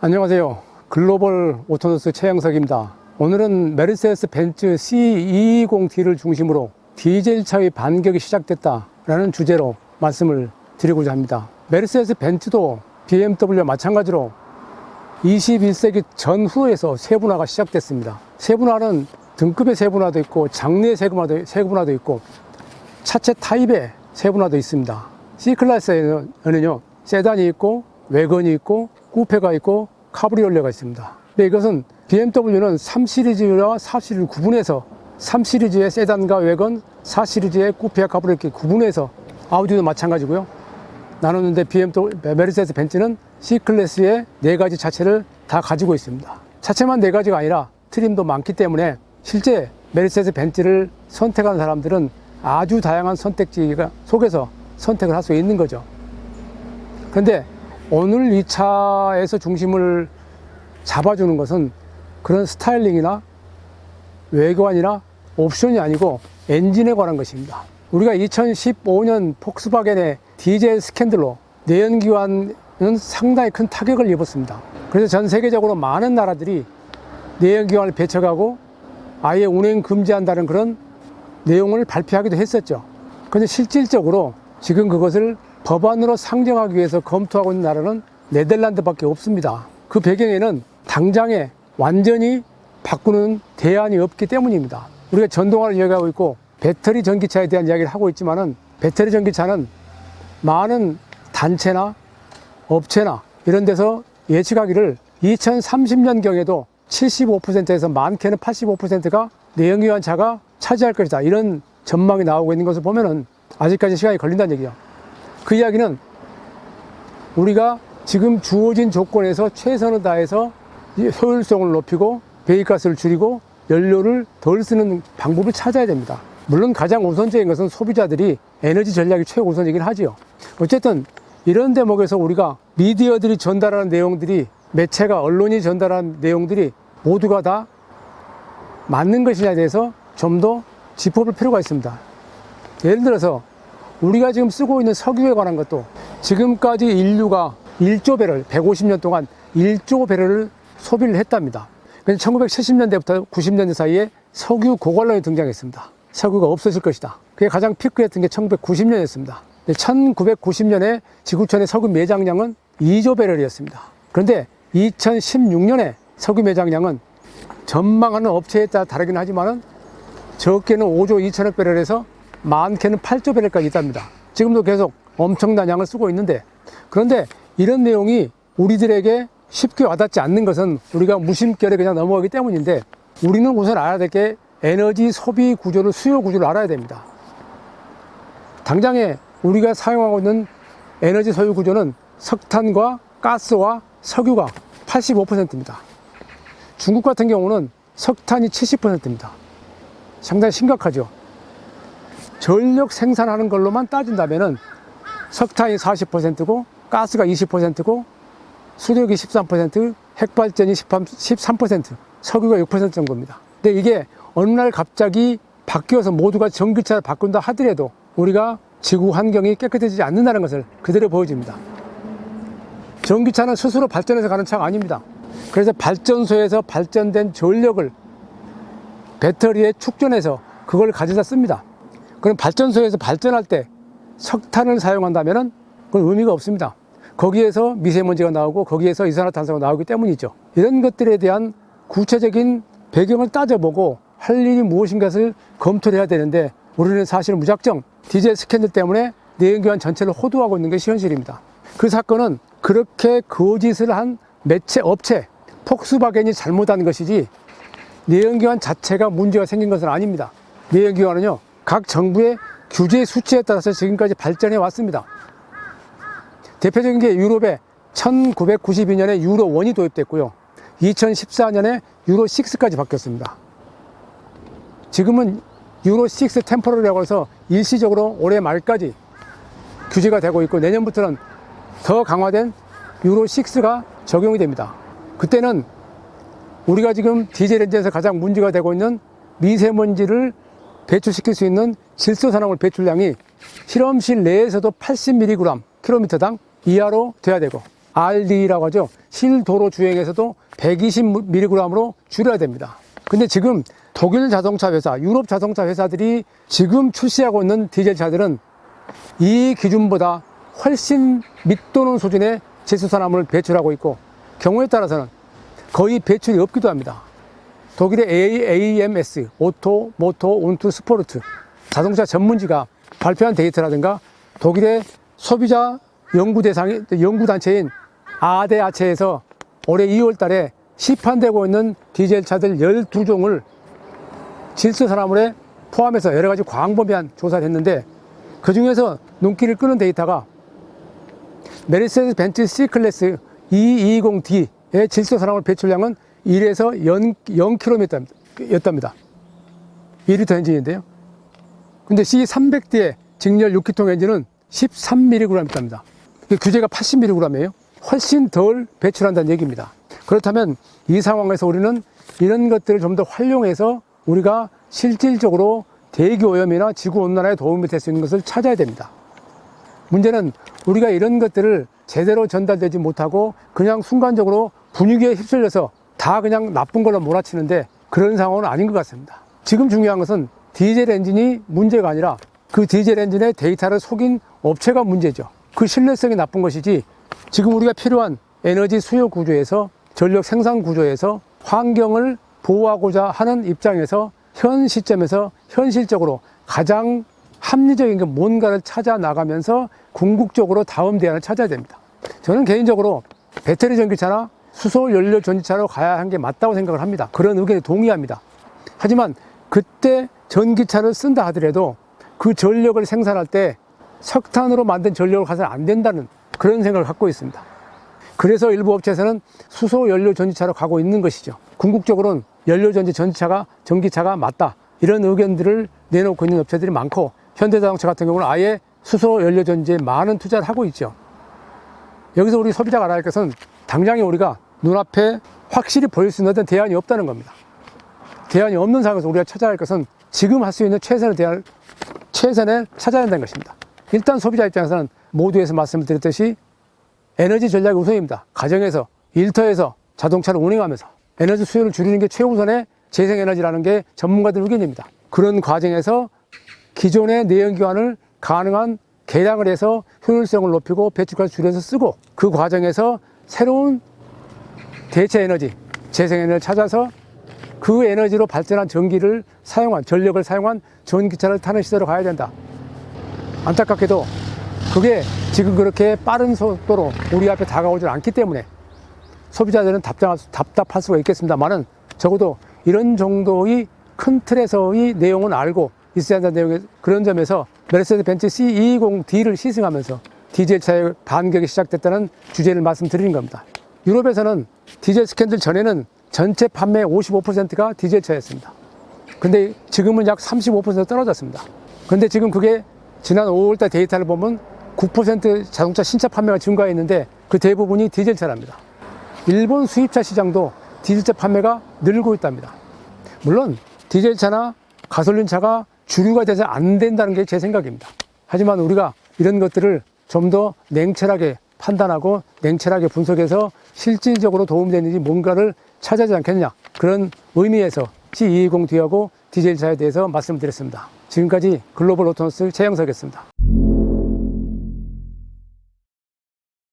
안녕하세요. 글로벌 오토노스 최영석입니다. 오늘은 메르세데스 벤츠 C220D를 중심으로 디젤 차의 반격이 시작됐다라는 주제로 말씀을 드리고자 합니다. 메르세데스 벤츠도 BMW와 마찬가지로 21세기 전후에서 세분화가 시작됐습니다. 세분화는 등급의 세분화도 있고 장르의 세분화도 있고 차체 타입의 세분화도 있습니다. C클래스에는요 세단이 있고 외건이 있고 쿠페가 있고 카브리올레가 있습니다. 근데 이것은 BMW는 3시리즈와 4시리즈를 구분해서 3시리즈의 세단과 외건, 4시리즈의 쿠페와 카브리올레 이렇게 구분해서, 아우디도 마찬가지고요. 나눴는데 메르세데스 벤츠는 C클래스의 4가지 차체를 다 가지고 있습니다. 차체만 4가지가 아니라 트림도 많기 때문에 실제 메르세데스 벤츠를 선택한 사람들은 아주 다양한 선택지 속에서 선택을 할 수 있는 거죠. 그런데 오늘 이 차에서 중심을 잡아주는 것은 그런 스타일링이나 외관이나 옵션이 아니고 엔진에 관한 것입니다. 우리가 2015년 폭스바겐의 디젤 스캔들로 내연기관은 상당히 큰 타격을 입었습니다. 그래서 전 세계적으로 많은 나라들이 내연기관을 배척하고 아예 운행 금지한다는 그런 내용을 발표하기도 했었죠. 그런데 실질적으로 지금 그것을 법안으로 상정하기 위해서 검토하고 있는 나라는 네덜란드밖에 없습니다. 그 배경에는 당장에 완전히 바꾸는 대안이 없기 때문입니다. 우리가 전동화를 이야기하고 있고 배터리 전기차에 대한 이야기를 하고 있지만은, 배터리 전기차는 많은 단체나 업체나 이런 데서 예측하기를 2030년경에도 75%에서 많게는 85%가 내연기관 차가 차지할 것이다, 이런 전망이 나오고 있는 것을 보면은 아직까지 시간이 걸린다는 얘기죠. 그 이야기는 우리가 지금 주어진 조건에서 최선을 다해서 효율성을 높이고 배기가스를 줄이고 연료를 덜 쓰는 방법을 찾아야 됩니다. 물론 가장 우선적인 것은 소비자들이 에너지 전략이 최우선이긴 하지요. 어쨌든 이런 대목에서 우리가 미디어들이 전달하는 내용들이, 매체가, 언론이 전달하는 내용들이 모두가 다 맞는 것이냐에 대해서 좀 더 짚어볼 필요가 있습니다. 예를 들어서 우리가 지금 쓰고 있는 석유에 관한 것도 지금까지 인류가 1조 배럴, 150년 동안 1조 배럴을 소비를 했답니다. 그래서 1970년대부터 90년대 사이에 석유 고관론이 등장했습니다. 석유가 없어질 것이다. 그게 가장 피크였던 게 1990년이었습니다. 1990년에 지구촌의 석유 매장량은 2조 배럴이었습니다. 그런데 2016년에 석유 매장량은 전망하는 업체에 따라 다르긴 하지만은 적게는 5조 2천억 배럴에서 많게는 8조 배럴까지 있답니다. 지금도 계속 엄청난 양을 쓰고 있는데, 그런데 이런 내용이 우리들에게 쉽게 와닿지 않는 것은 우리가 무심결에 그냥 넘어가기 때문인데, 우리는 우선 알아야 될 게 에너지 소비 구조를, 수요 구조를 알아야 됩니다. 당장에 우리가 사용하고 있는 에너지 소유 구조는 석탄과 가스와 석유가 85%입니다. 중국 같은 경우는 석탄이 70%입니다. 상당히 심각하죠. 전력 생산하는 걸로만 따진다면은 석탄이 40%고 가스가 20%고 수력이 13%, 핵발전이 13%, 석유가 6% 정도입니다. 근데 이게 어느 날 갑자기 바뀌어서 모두가 전기차를 바꾼다 하더라도 우리가 지구 환경이 깨끗해지지 않는다는 것을 그대로 보여줍니다. 전기차는 스스로 발전해서 가는 차가 아닙니다. 그래서 발전소에서 발전된 전력을 배터리에 축전해서 그걸 가져다 씁니다. 그럼 발전소에서 발전할 때 석탄을 사용한다면 그건 의미가 없습니다. 거기에서 미세먼지가 나오고 거기에서 이산화탄소가 나오기 때문이죠. 이런 것들에 대한 구체적인 배경을 따져보고 할 일이 무엇인가를 검토를 해야 되는데, 우리는 사실 무작정 디젤 스캔들 때문에 내연기관 전체를 호도하고 있는 것이 현실입니다. 그 사건은 그렇게 거짓을 한 매체, 업체, 폭스바겐이 잘못한 것이지 내연기관 자체가 문제가 생긴 것은 아닙니다. 내연기관은요, 각 정부의 규제 수치에 따라서 지금까지 발전해 왔습니다. 대표적인 게 유럽에 1992년에 유로 1이 도입됐고요. 2014년에 유로 6까지 바뀌었습니다. 지금은 유로 6 템포럴이라고 해서 일시적으로 올해 말까지 규제가 되고 있고, 내년부터는 더 강화된 유로 6가 적용이 됩니다. 그때는 우리가 지금 디젤 엔진에서 가장 문제가 되고 있는 미세먼지를 배출시킬 수 있는 질소산화물 배출량이 실험실 내에서도 80mg 킬로미터당 이하로 돼야 되고, RD라고 하죠. 실도로 주행에서도 120mg으로 줄여야 됩니다. 근데 지금 독일 자동차 회사, 유럽 자동차 회사들이 지금 출시하고 있는 디젤차들은 이 기준보다 훨씬 밑도는 수준의 질소산화물을 배출하고 있고, 경우에 따라서는 거의 배출이 없기도 합니다. 독일의 AMS, 오토, 모토, 운투, 스포르트 자동차 전문지가 발표한 데이터라든가 독일의 소비자 연구단체인 ADAC에서 올해 2월 달에 시판되고 있는 디젤차들 12종을 질소산화물에 포함해서 여러 가지 광범위한 조사를 했는데, 그 중에서 눈길을 끄는 데이터가 메르세데스 벤츠 C클래스 E220D의 질소산화물 배출량은 1에서 0km였답니다. 2리터 엔진인데요. 근데 C300D의 직렬 6기통 엔진은 13mg입니다. 규제가 80mg이에요. 훨씬 덜 배출한다는 얘기입니다. 그렇다면 이 상황에서 우리는 이런 것들을 좀 더 활용해서 우리가 실질적으로 대기오염이나 지구온난화에 도움이 될 수 있는 것을 찾아야 됩니다. 문제는 우리가 이런 것들을 제대로 전달되지 못하고 그냥 순간적으로 분위기에 휩쓸려서 다 그냥 나쁜 걸로 몰아치는데, 그런 상황은 아닌 것 같습니다. 지금 중요한 것은 디젤 엔진이 문제가 아니라 그 디젤 엔진의 데이터를 속인 업체가 문제죠. 그 신뢰성이 나쁜 것이지, 지금 우리가 필요한 에너지 수요 구조에서, 전력 생산 구조에서 환경을 보호하고자 하는 입장에서 현 시점에서 현실적으로 가장 합리적인 게 뭔가를 찾아 나가면서 궁극적으로 다음 대안을 찾아야 됩니다. 저는 개인적으로 배터리 전기차나 수소 연료 전지차로 가야 하는 게 맞다고 생각을 합니다. 그런 의견에 동의합니다. 하지만 그때 전기차를 쓴다 하더라도 그 전력을 생산할 때 석탄으로 만든 전력을 가서는 안 된다는 그런 생각을 갖고 있습니다. 그래서 일부 업체에서는 수소 연료 전지차로 가고 있는 것이죠. 궁극적으로는 연료 전기차가 맞다, 이런 의견들을 내놓고 있는 업체들이 많고, 현대자동차 같은 경우는 아예 수소 연료 전지에 많은 투자를 하고 있죠. 여기서 우리 소비자가 알아야 할 것은 당장에 우리가 눈앞에 확실히 보일 수 있는 어떤 대안이 없다는 겁니다. 대안이 없는 상황에서 우리가 찾아야 할 것은 지금 할 수 있는 최선을 찾아야 한다는 것입니다. 일단 소비자 입장에서는 모두에서 말씀을 드렸듯이 에너지 전략이 우선입니다. 가정에서, 일터에서 자동차를 운행하면서 에너지 수요를 줄이는 게 최우선의 재생에너지라는 게 전문가들 의견입니다. 그런 과정에서 기존의 내연기관을 가능한 개량을 해서 효율성을 높이고 배출가를 줄여서 쓰고, 그 과정에서 새로운 대체 에너지, 재생에너지를 찾아서 그 에너지로 발전한 전력을 사용한 전기차를 타는 시대로 가야 된다. 안타깝게도 그게 지금 그렇게 빠른 속도로 우리 앞에 다가오지 않기 때문에 소비자들은 답답할 수가 있겠습니다만은, 적어도 이런 정도의 큰 틀에서의 내용은 알고 있어야 한다는 내용의 그런 점에서 메르세데스 벤츠 C220D를 시승하면서 디젤차의 반격이 시작됐다는 주제를 말씀드리는 겁니다. 유럽에서는 디젤 스캔들 전에는 전체 판매의 55%가 디젤차였습니다. 근데 지금은 약 35% 떨어졌습니다. 근데 지금 그게 지난 5월달 데이터를 보면 9% 자동차 신차 판매가 증가했는데 그 대부분이 디젤차랍니다. 일본 수입차 시장도 디젤차 판매가 늘고 있답니다. 물론 디젤차나 가솔린차가 주류가 돼서 안 된다는 게 제 생각입니다. 하지만 우리가 이런 것들을 좀 더 냉철하게 판단하고 냉철하게 분석해서 실질적으로 도움되는지 뭔가를 찾아야 하지 않겠느냐, 그런 의미에서 C220D하고 디젤차에 대해서 말씀드렸습니다. 지금까지 글로벌 오토노스 최영석이었습니다.